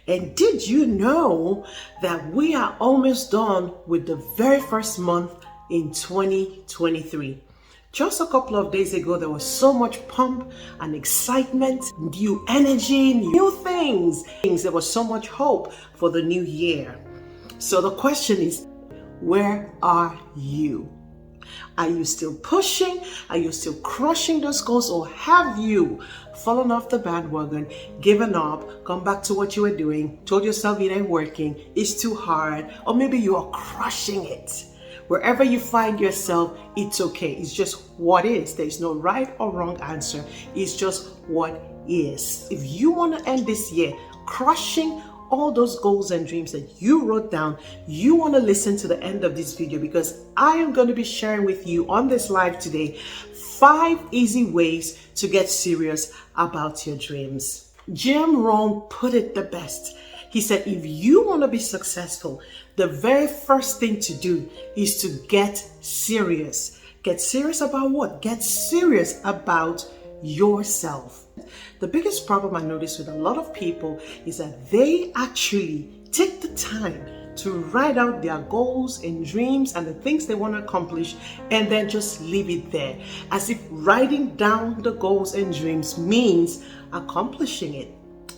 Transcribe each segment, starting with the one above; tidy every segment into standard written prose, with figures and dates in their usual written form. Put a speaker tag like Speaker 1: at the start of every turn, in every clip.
Speaker 1: And did you know that we are almost done with the very first month in 2023? Just a couple of days ago, there was so much pump and excitement, new energy, new things. There was so much hope for the new year. So the question is, where are you? Are you still pushing? Are you still crushing those goals? Or have you fallen off the bandwagon, given up, gone back to what you were doing, told yourself it ain't working, it's too hard, or maybe you are crushing it? Wherever you find yourself, it's okay. It's just what is. There's no right or wrong answer. It's just what is. If you want to end this year crushing all those goals and dreams that you wrote down, you want to listen to the end of this video, because I am going to be sharing with you on this live today 5 easy ways to get serious about your dreams. Jim Rohn put it the best. He said, if you want to be successful, the very first thing to do is to get serious. Get serious about what? Get serious about yourself. The biggest problem I notice with a lot of people is that they actually take the time to write out their goals and dreams and the things they want to accomplish, and then just leave it there, as if writing down the goals and dreams means accomplishing it.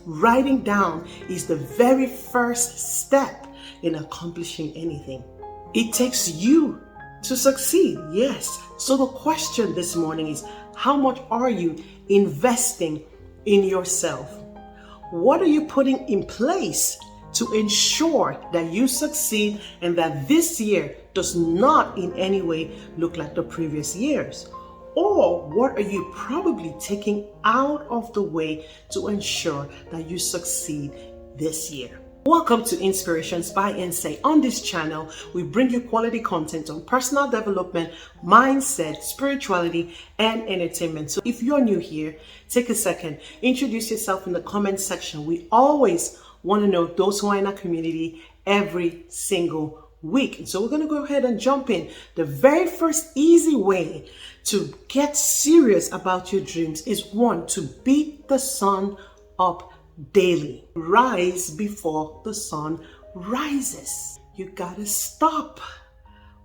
Speaker 1: Writing down is the very first step in accomplishing anything. It takes you to succeed, yes. So the question this morning is, how much are you investing in yourself? What are you putting in place to ensure that you succeed and that this year does not in any way look like the previous years? Or what are you probably taking out of the way to ensure that you succeed this year? Welcome to Inspirations by Insay. On this channel, we bring you quality content on personal development, mindset, spirituality, and entertainment. So if you're new here, take a second, introduce yourself in the comment section. We always want to know those who are in our community every single week. And so we're going to go ahead and jump in. The very first easy way to get serious about your dreams is, 1, to beat the sun up daily. Rise before the sun rises. You gotta stop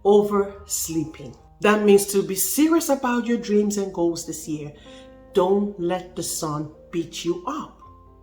Speaker 1: oversleeping. That means to be serious about your dreams and goals this year, don't let the sun beat you up.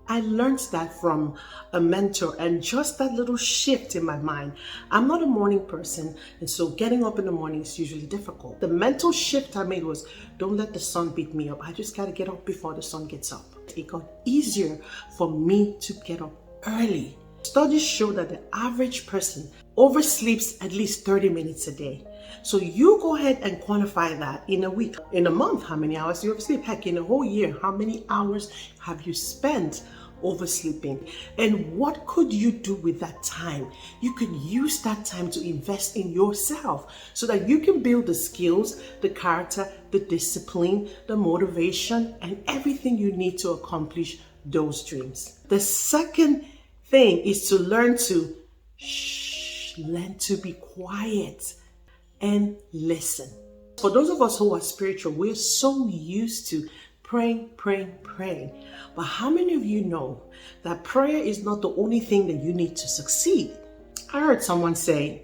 Speaker 1: I learned that from a mentor, and just that little shift in my mind. I'm not a morning person, and so getting up in the morning is usually difficult. The mental shift I made was, don't let the sun beat me up. I just got to get up before the sun gets up. It got easier for me to get up early. Studies show that the average person oversleeps at least 30 minutes a day. So you go ahead and quantify that in a week. In a month, how many hours do you oversleep? Heck, in a whole year, how many hours have you spent oversleeping? And what could you do with that time? You could use that time to invest in yourself so that you can build the skills, the character, the discipline, the motivation, and everything you need to accomplish those dreams. The second thing is to learn to learn to be quiet and listen. For those of us who are spiritual, we're so used to praying. But how many of you know that prayer is not the only thing that you need to succeed? I heard someone say,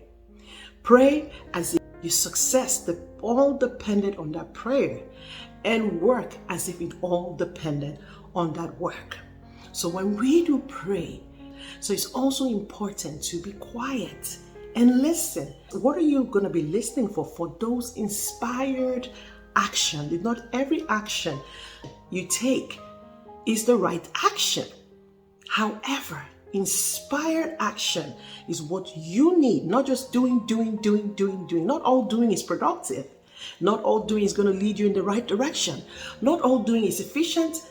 Speaker 1: pray as if your success all depended on that prayer, and work as if it all depended on that work. So when we do pray, so it's also important to be quiet and listen. What are you going to be listening for? For those inspired action. Not every action you take is the right action. However, inspired action is what you need, not just doing. Not all doing is productive. Not all doing is going to lead you in the right direction. Not all doing is efficient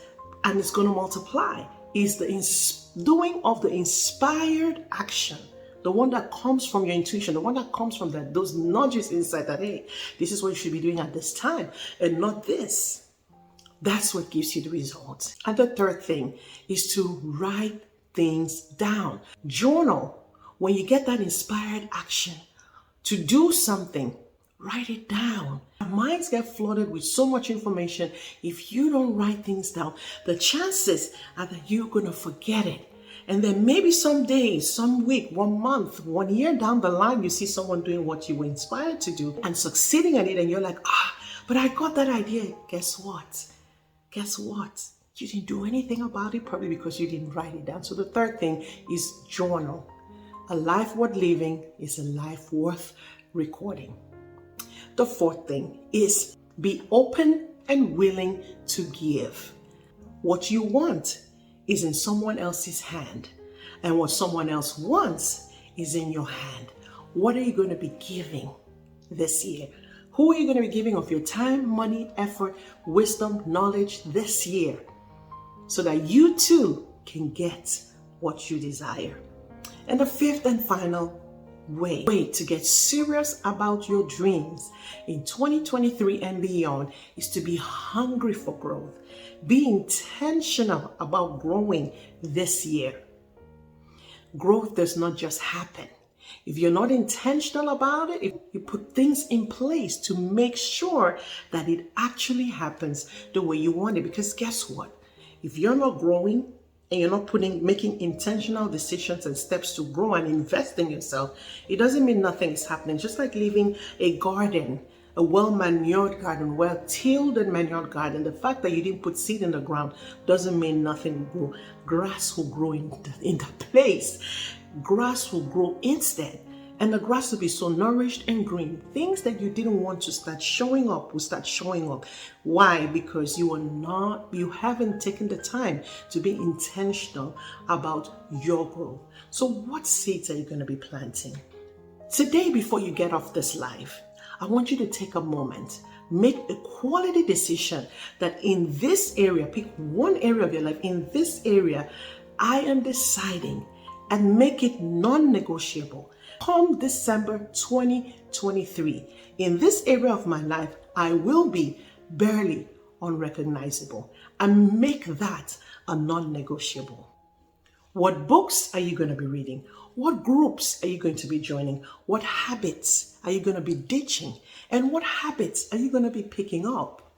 Speaker 1: and it's going to multiply. It's the doing of the inspired action, the one that comes from your intuition, the one that comes from those nudges inside that, hey, this is what you should be doing at this time, and not this. That's what gives you the results. And the third thing is to write things down. Journal. When you get that inspired action to do something, write it down. Our minds get flooded with so much information. If you don't write things down, the chances are that you're going to forget it. And then maybe some days, some week, 1 month, 1 year down the line, you see someone doing what you were inspired to do and succeeding at it. And you're like, but I got that idea. Guess what? Guess what? You didn't do anything about it, probably because you didn't write it down. So the third thing is journal. A life worth living is a life worth recording. The fourth thing is be open and willing to give. What you want is in someone else's hand, and what someone else wants is in your hand. What are you going to be giving this year? Who are you going to be giving of your time, money, effort, wisdom, knowledge this year so that you too can get what you desire? And the fifth and final way to get serious about your dreams in 2023 and beyond is to be hungry for growth. Be intentional about growing this year. Growth does not just happen. If you're not intentional about it, if you put things in place to make sure that it actually happens the way you want it, because guess what? If you're not growing and you're not making intentional decisions and steps to grow and invest in yourself, it doesn't mean nothing is happening. Just like leaving a garden, a well-manured garden, well-tilled and manured garden, the fact that you didn't put seed in the ground doesn't mean nothing will grow. Grass will grow in the place. Grass will grow instead. And the grass will be so nourished and green. Things that you didn't want to start showing up will start showing up. Why? Because you haven't taken the time to be intentional about your growth. So what seeds are you going to be planting? Today, before you get off this live, I want you to take a moment, make a quality decision that in this area, pick one area of your life, in this area, I am deciding, and make it non-negotiable. Come December 2023, in this area of my life, I will be barely unrecognizable, and make that a non-negotiable. What books are you going to be reading? What groups are you going to be joining? What habits are you going to be ditching? And what habits are you going to be picking up?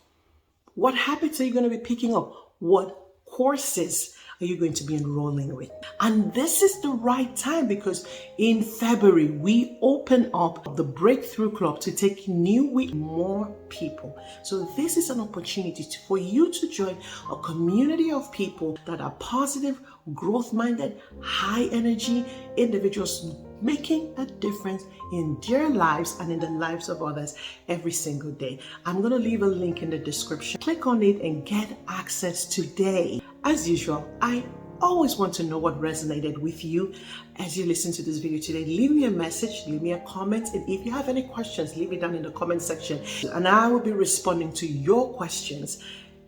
Speaker 1: What habits are you going to be picking up? What courses are you going to be enrolling with? And this is the right time, because in February, we open up the Breakthrough Club to take more people. So this is an opportunity for you to join a community of people that are positive, growth-minded, high energy individuals making a difference in their lives and in the lives of others every single day. I'm going to leave a link in the description. Click on it and get access today. As usual, I always want to know what resonated with you as you listen to this video today. Leave me a message, leave me a comment, and if you have any questions, leave it down in the comment section, and I will be responding to your questions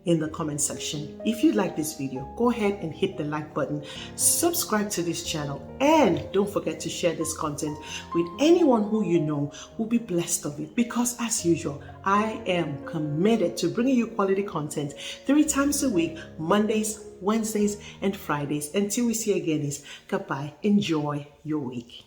Speaker 1: in the comment section. If you like this video, go ahead and hit the like button, subscribe to this channel, and don't forget to share this content with anyone who you know will be blessed of it, because as usual, I am committed to bringing you quality content 3 times a week, Mondays, Wednesdays, and Fridays. Until we see you again, goodbye. Enjoy your week.